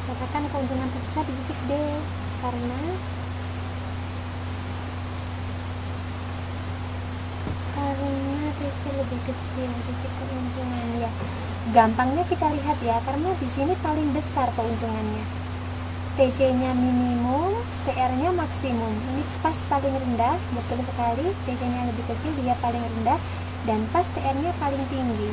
Katakan keuntungan terbesar di titik D karena TC lebih kecil titik keuntungan. Ya, gampangnya kita lihat ya, karena di sini paling besar keuntungannya. TC-nya minimum, TR-nya maksimum. Ini pas paling rendah, betul sekali. TC-nya lebih kecil, dia paling rendah, dan pas TR-nya paling tinggi.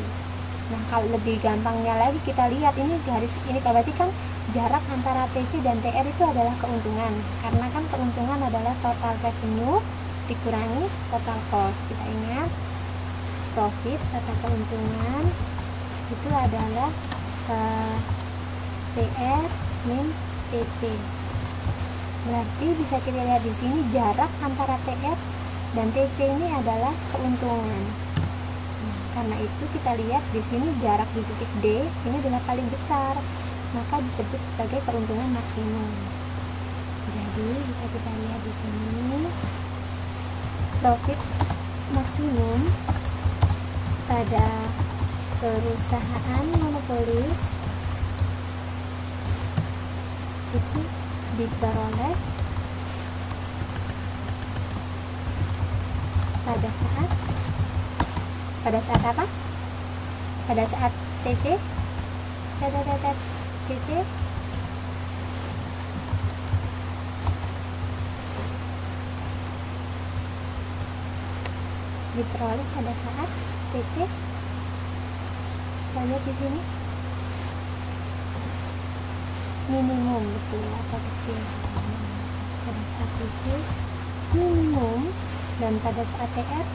Nah, kalau lebih gampangnya lagi kita lihat ini garis ini, berarti kan jarak antara TC dan TR itu adalah keuntungan. Karena kan keuntungan adalah total revenue dikurangi total cost. Kita ingat profit atau keuntungan itu adalah TR min TC. Berarti bisa kita lihat di sini jarak antara TR dan TC ini adalah keuntungan. Karena itu kita lihat di sini jarak di titik D ini adalah paling besar, maka disebut sebagai keuntungan maksimum. Jadi bisa kita lihat di sini profit maksimum pada perusahaan monopolis itu diperoleh pada saat apa? Pada saat TC TC diperoleh pada saat TC. Kita lihat di sini minimum, betul atau kecil. Pada saat TC minimum, dan pada saat TR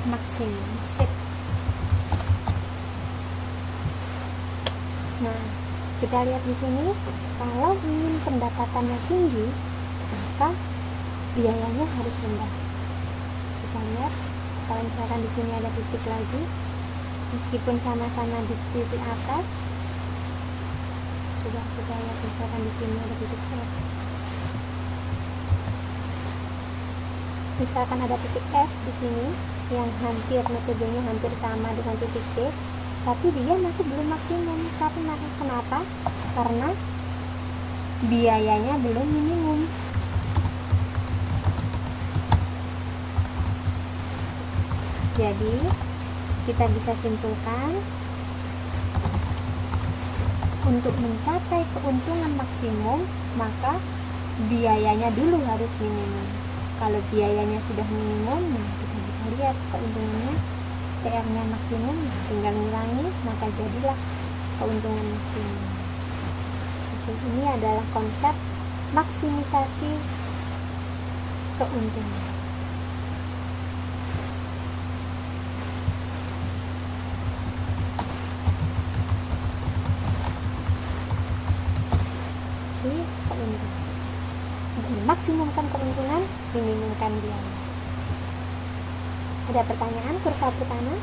maksimum. Sip. Nah, kita lihat di sini, kalau ingin pendapatannya tinggi, maka biayanya harus rendah. Kita lihat, kalau misalkan di sini ada titik lagi, meskipun sama-sama di titik atas, coba kita lihat misalkan di sini ada titik F. Misalkan ada titik F di sini yang hampir metodenya hampir sama dengan titik D, tapi dia masih belum maksimum. Karena kenapa? Karena biayanya belum minimum. Jadi kita bisa simpulkan, untuk mencapai keuntungan maksimum maka biayanya dulu harus minimum. Kalau biayanya sudah minimum, nah kita bisa lihat keuntungannya, TR-nya maksimum, tinggal ngurangi, maka jadilah keuntungan maksimum. Ini adalah konsep maksimisasi keuntungan. Keuntungan. Untuk memaksimumkan keuntungan, minimumkan biaya. Ada pertanyaan kurva pertama?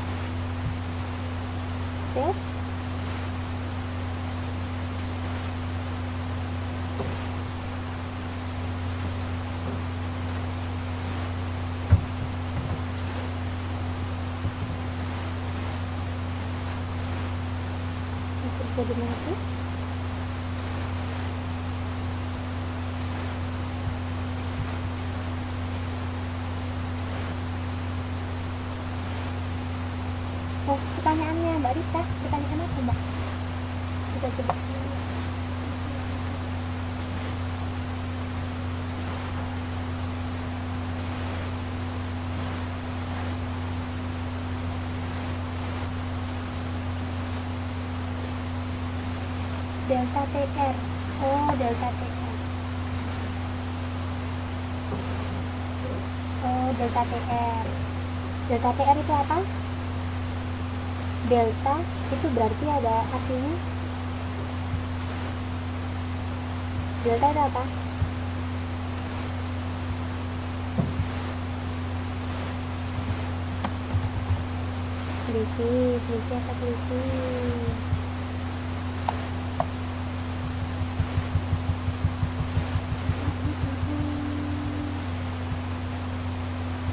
Sip. Masih bisa dimengerti? Oh, pertanyaannya Mbak Rita, pertanyaan apa Mbak? Coba sini. Delta TR. Oh, delta TR. Oh, delta TR. Delta TR itu apa? Delta itu berarti ada artinya. Delta itu apa? Selisih apa selisih?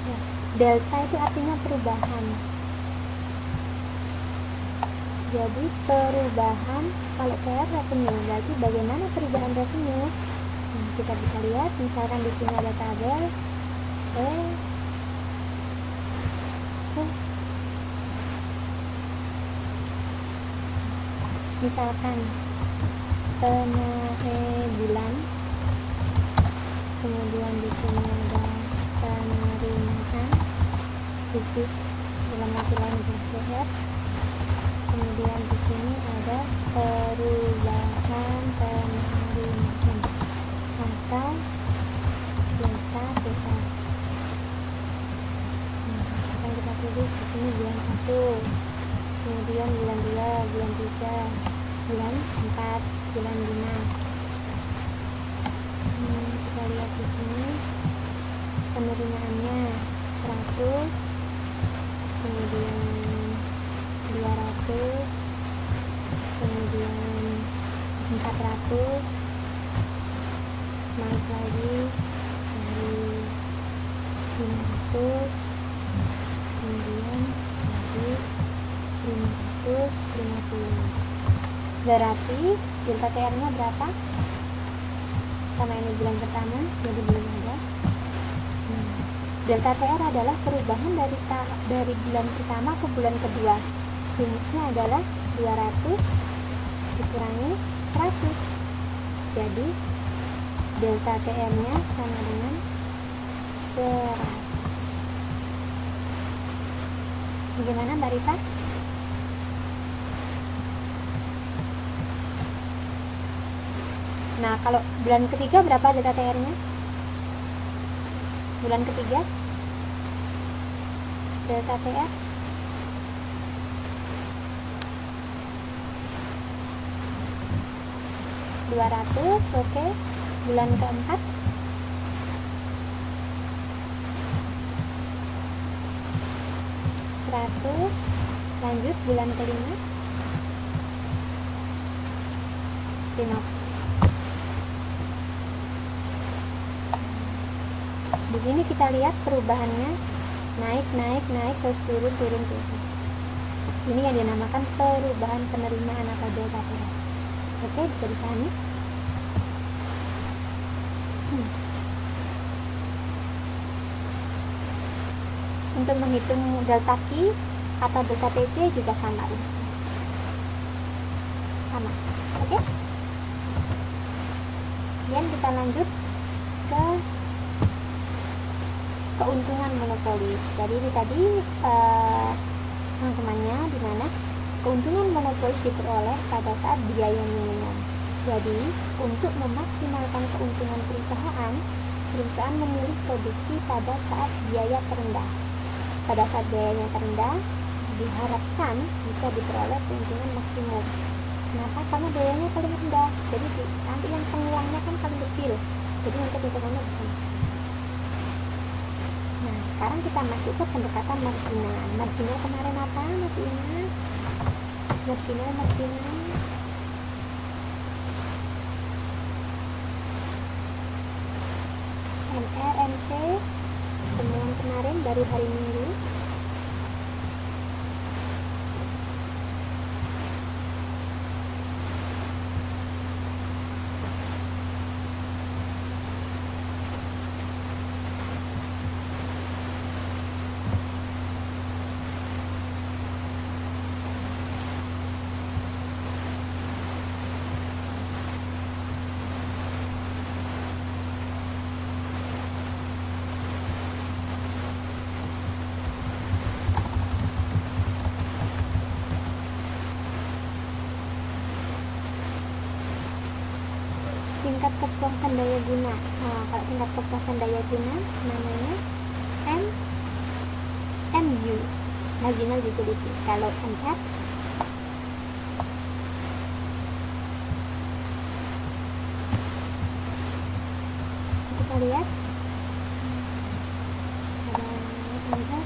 Ya, Delta itu artinya perubahan. Jadi perubahan, kalau TR revenue, berarti bagaimana perubahan revenue? Nah, kita bisa lihat, misalkan di sini ada tabel misalkan bulan, kemudian di sini ada penerimaan, which is dalam arti lain BR, kemudian di sini ada perubahan penerimaan atau delta TR. Nah, kita tulis di sini bulan 1, kemudian bulan 2, bulan 3, bulan 4, bulan 5. Kita lihat di sini penerimaannya 100, kemudian 200, kemudian 400, naik lagi dari 500, kemudian lagi 550. Berarti delta TR nya berapa? Karena ini bulan pertama, jadi belum ada. Delta TR adalah perubahan dari bulan pertama ke bulan kedua. Rumusnya adalah 200 dikurangi 100. Jadi delta TR nya sama dengan 100. Bagaimana Mbak Rita? Nah, kalau bulan ketiga berapa delta TR-nya? Bulan ketiga delta TR 200, oke. Bulan keempat 100. Lanjut bulan kelima 50. Di sini kita lihat perubahannya naik terus turun. Ini yang dinamakan perubahan penerimaan atau delta TR. Oke, bisa dipahami? Untuk menghitung delta Q atau delta TC juga sama. Oke? Kemudian kita lanjut ke keuntungan monopolis. Jadi ini tadi rangkumannya di mana keuntungan monopolis diperoleh pada saat biaya minimum. Jadi untuk memaksimalkan keuntungan perusahaan memilih produksi pada saat biaya terendah. Pada saat biayanya terendah, diharapkan bisa diperoleh keuntungan maksimum. Kenapa? Karena biayanya paling rendah. Jadi nanti yang penguangnya kan paling kecil. Jadi untuk keuntungannya bisa. Nah, sekarang kita masuk ke pendekatan marginal. Marginal kemarin apa? Masih ingat? Marginal. MR, MC, temuan kemarin dari hari Minggu. Tingkat kepuasan daya guna. Nah, kalau tingkat kepuasan daya guna namanya MU, marginal utility. Kalau MR kita lihat ada MR,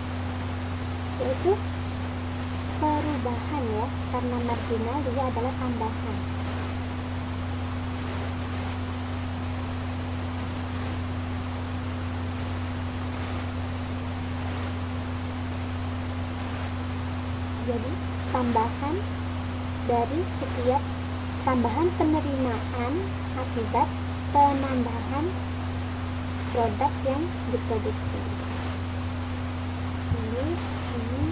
yaitu perubahan ya, karena marginal dia adalah tambahan. Jadi tambahan dari setiap tambahan penerimaan akibat penambahan produk yang diproduksi. Jadi sini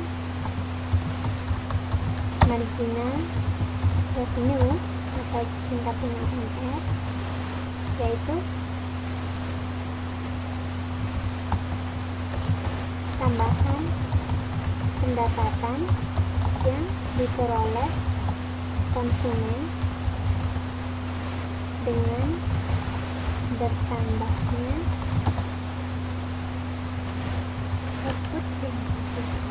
marginal revenue atau singkatnya MR, yaitu tambahan pendapatan yang diperoleh konsumen dengan bertambahnya output yang dihasilkan.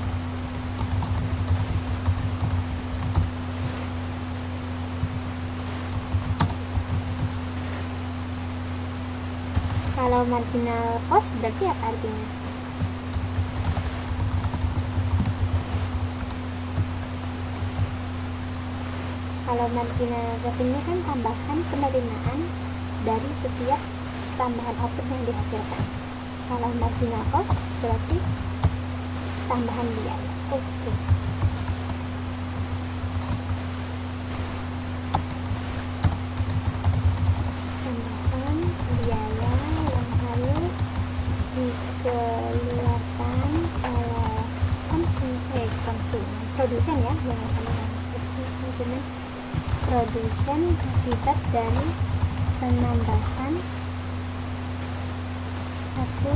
Kalau marginal cost berarti apa artinya? Kalau marginal revenue kan tambahan penerimaan dari setiap tambahan output yang dihasilkan. Kalau marginal cost berarti tambahan biaya. Oke. Tambahan biaya yang harus dikeluarkan oleh produsen ya, jangan salah, konsumen, produsen akibat dari penambahan satu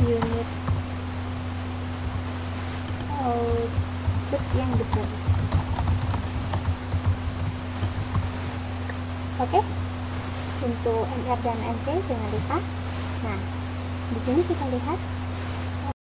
unit output yang diproduksi. Oke, untuk MR dan MC jangan lupa. Nah, di sini kita lihat